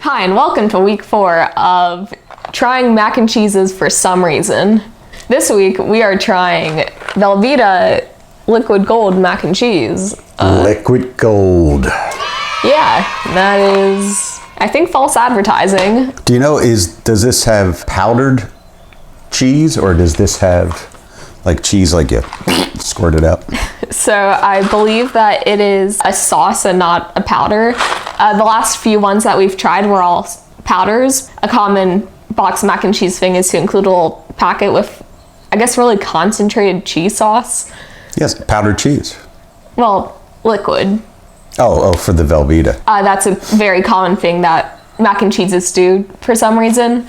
Hi, and welcome to week 4 of trying mac and cheeses for some reason. This week we are trying Velveeta Liquid Gold mac and cheese. Liquid Gold. Yeah, that is, I think, false advertising. Do you know, does this have powdered cheese, or does this have like cheese like you squirt it out? So I believe that it is a sauce and not a powder. The last few ones that we've tried were all powders. A common box mac and cheese thing is to include a little packet with, I guess, really concentrated cheese sauce. Yes, powdered cheese. Well, liquid. Oh, for the Velveeta. That's a very common thing that mac and cheeses do for some reason.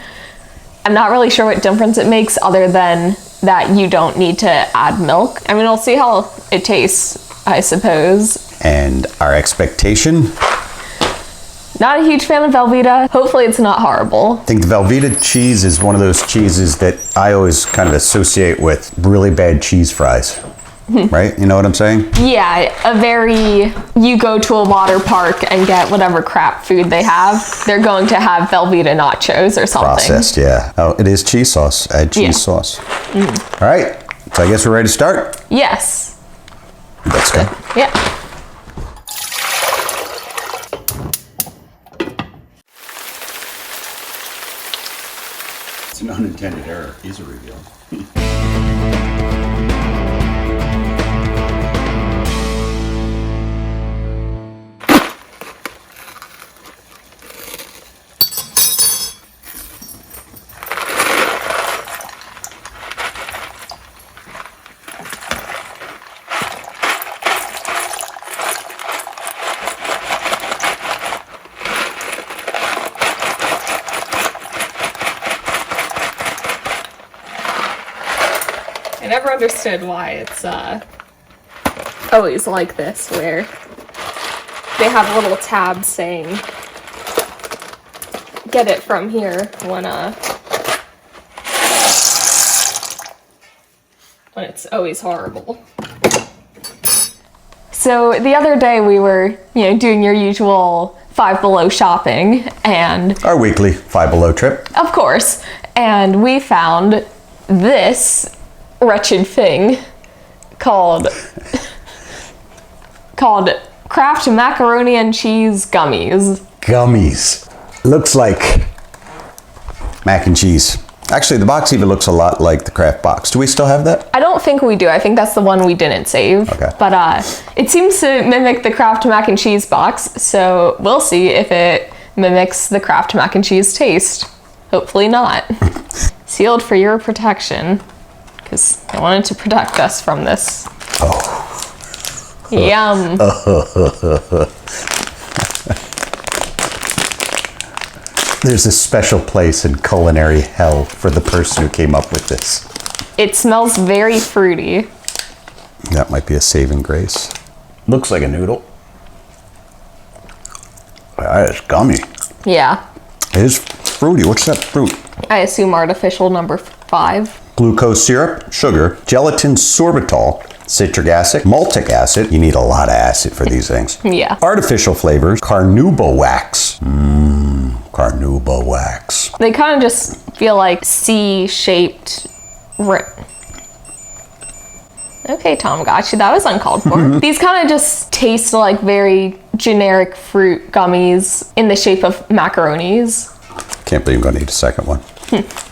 I'm not really sure what difference it makes other than that you don't need to add milk. I mean, we'll see how it tastes, I suppose. And our expectation? Not a huge fan of Velveeta. Hopefully it's not horrible. I think the Velveeta cheese is one of those cheeses that I always kind of associate with really bad cheese fries. Right? You know what I'm saying? Yeah, you go to a water park and get whatever crap food they have. They're going to have Velveeta nachos or something. Processed, yeah. Oh, it is cheese sauce. Add cheese sauce. All right, so I guess we're ready to start? Yes. Let's go. Yeah. It's an unintended error. He's a reveal. I never understood why it's always like this, where they have a little tab saying get it from here when it's always horrible. So the other day we were, doing your usual Five Below shopping, and our weekly Five Below trip. Of course. And we found this wretched thing called Kraft Macaroni and Cheese Gummies. Gummies. Looks like mac and cheese. Actually, the box even looks a lot like the Kraft box. Do we still have that? I don't think we do. I think that's the one we didn't save. Okay. But it seems to mimic the Kraft mac and cheese box, so we'll see if it mimics the Kraft mac and cheese taste. Hopefully not. Sealed for your protection, because I wanted to protect us from this. Oh. Yum. There's a special place in culinary hell for the person who came up with this. It smells very fruity. That might be a saving grace. Looks like a noodle. That is gummy. Yeah. It is fruity. What's that fruit? I assume artificial number 5. Glucose syrup, sugar, gelatin sorbitol, citric acid, maltic acid. You need a lot of acid for these things. Yeah. Artificial flavors, carnauba wax. Carnauba wax. They kind of just feel like C-shaped. Okay, Tamagotchi, that was uncalled for. These kind of just taste like very generic fruit gummies in the shape of macaronis. Can't believe I'm going to eat a second one.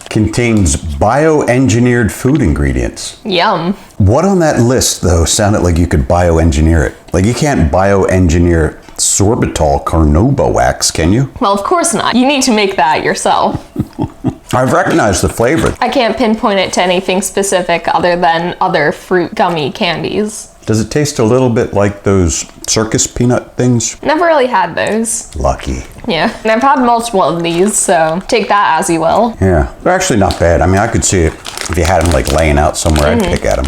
Contains bioengineered food ingredients. Yum. What on that list, though, sounded like you could bioengineer it? Like, you can't bioengineer sorbitol carnauba wax, can you? Well, of course not. You need to make that yourself. I've recognized the flavor. I can't pinpoint it to anything specific other than other fruit gummy candies. Does it taste a little bit like those circus peanut things? Never really had those. Lucky. Yeah, and I've had multiple of these, so take that as you will. Yeah, they're actually not bad. I mean, I could see it if you had them like laying out somewhere, I'd pick at them.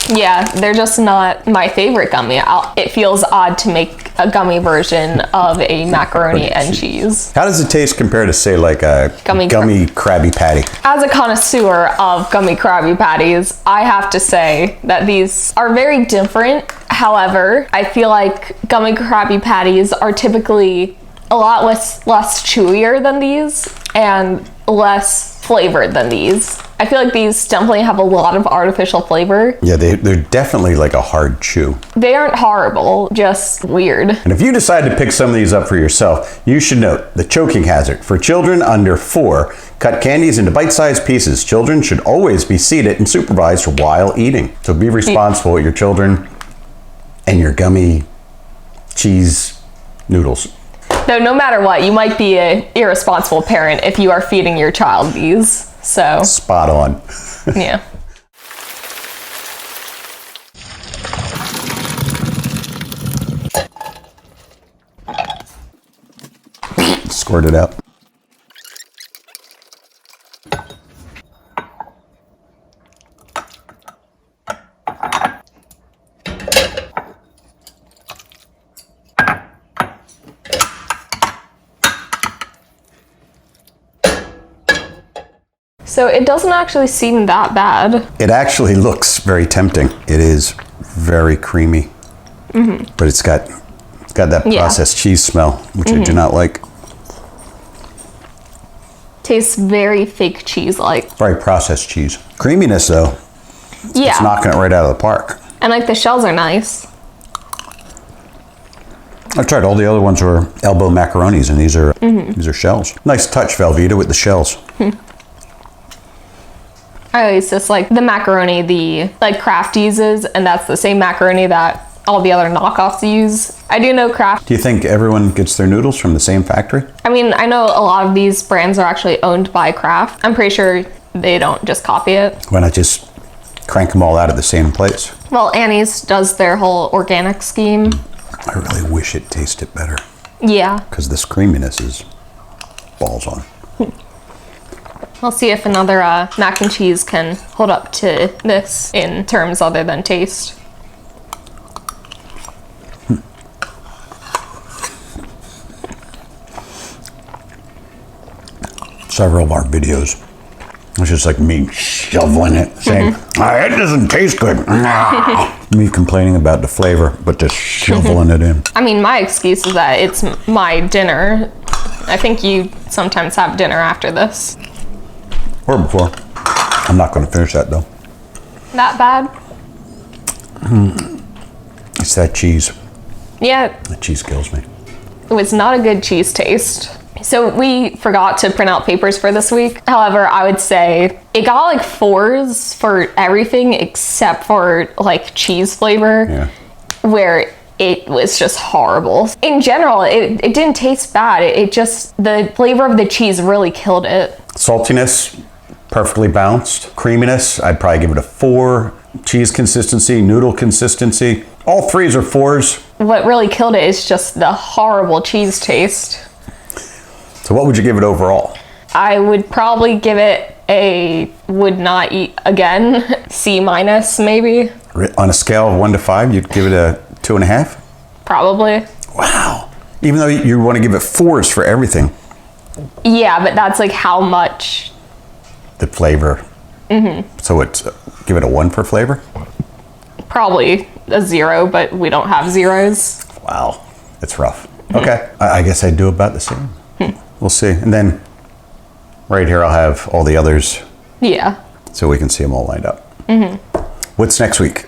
Yeah, they're just not my favorite gummy. It feels odd to make a gummy version of a macaroni and cheese. How does it taste compared to, say, like a gummy Krabby Patty? As a connoisseur of gummy Krabby Patties, I have to say that these are very different. However, I feel like gummy Krabby Patties are typically a lot less chewier than these and less flavored than these. I feel like these definitely have a lot of artificial flavor. Yeah, they're definitely like a hard chew. They aren't horrible, just weird. And if you decide to pick some of these up for yourself, you should note the choking hazard. For children under 4, cut candies into bite-sized pieces. Children should always be seated and supervised while eating. So be responsible with your children and your gummy cheese noodles. Though no matter what, you might be an irresponsible parent if you are feeding your child these. So spot on. Yeah. Squirt it out. So it doesn't actually seem that bad. It actually looks very tempting. It is very creamy, but it's got that processed cheese smell, which I do not like. Tastes very fake cheese-like. Very processed cheese. Creaminess though, Yeah. it's knocking it right out of the park. And like the shells are nice. I've tried all the other ones were elbow macaronis, and these are shells. Nice touch, Velveeta, with the shells. I always just like the macaroni the like Kraft uses, and that's the same macaroni that all the other knockoffs use. I do know Kraft. Do you think everyone gets their noodles from the same factory? I mean, I know a lot of these brands are actually owned by Kraft. I'm pretty sure they don't just copy it. Why not just crank them all out of the same place? Well, Annie's does their whole organic scheme. I really wish it tasted better. Yeah. Because this creaminess is balls on. We'll see if another mac and cheese can hold up to this in terms other than taste. Several of our videos, it's just like me shoveling it, saying, it doesn't taste good. Me complaining about the flavor, but just shoveling it in. I mean, my excuse is that it's my dinner. I think you sometimes have dinner after this. Or before. I'm not going to finish that though. That bad? It's that cheese. Yeah, That cheese kills me. it was not a good cheese taste. So we forgot to print out papers for this week. However, I would say it got like 4s for everything except for like cheese flavor, Yeah. where it was just horrible. In general, it didn't taste bad. It just, the flavor of the cheese really killed it. Saltiness, perfectly balanced. Creaminess, I'd probably give it a 4. Cheese consistency, noodle consistency, all 3s are 4s. What really killed it is just the horrible cheese taste. So what would you give it overall? I would probably give it a would not eat again, C- maybe. On a scale of 1 to 5, you'd give it a 2.5? Probably. Wow. Even though you want to give it 4s for everything. Yeah, but that's like how much. The flavor. So it's, give it a 1 for flavor? Probably a 0, but we don't have 0s. Wow. It's rough. Okay. I guess I'd do about the same. We'll see. And then right here I'll have all the others Yeah. so we can see them all lined up. What's next week?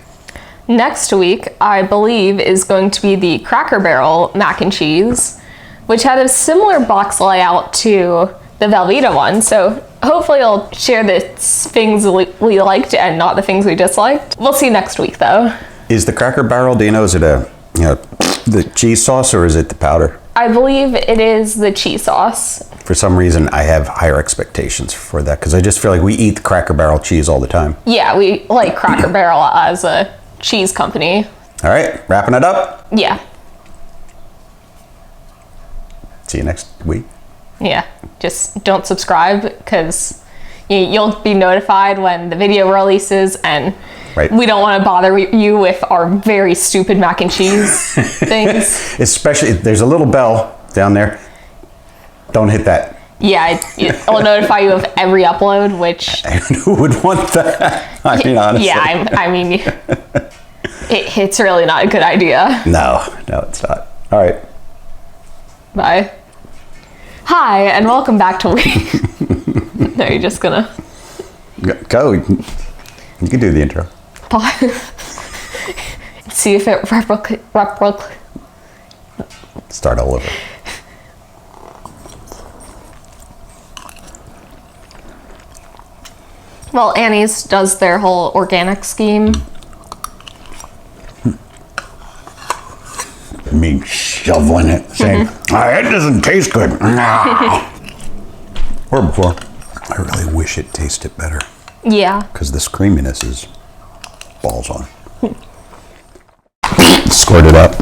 Next week, I believe, is going to be the Cracker Barrel mac and cheese, which had a similar box layout to the Velveeta one. So hopefully it'll share the things we liked and not the things we disliked. We'll see next week though. Is the Cracker Barrel, do you know, is it the cheese sauce or is it the powder? I believe it is the cheese sauce. For some reason, I have higher expectations for that because I just feel like we eat the Cracker Barrel cheese all the time. Yeah, we like Cracker Barrel as a cheese company. All right, wrapping it up. Yeah. See you next week. Yeah, just don't subscribe because you'll be notified when the video releases, and Right. we don't want to bother you with our very stupid mac and cheese things. Especially, there's a little bell down there. Don't hit that. Yeah, it'll notify you of every upload, which... Who would want that? I mean, honestly. Yeah, I mean, it's really not a good idea. No, it's not. All right. Bye. Hi, and welcome back to No, you're just gonna... Go. You can do the intro. See if it Start all over. Well, Annie's does their whole organic scheme. Me shoveling it, saying, it doesn't taste good. Or before. I really wish it tasted better. Yeah. Because this creaminess is balls on. Squirt it up.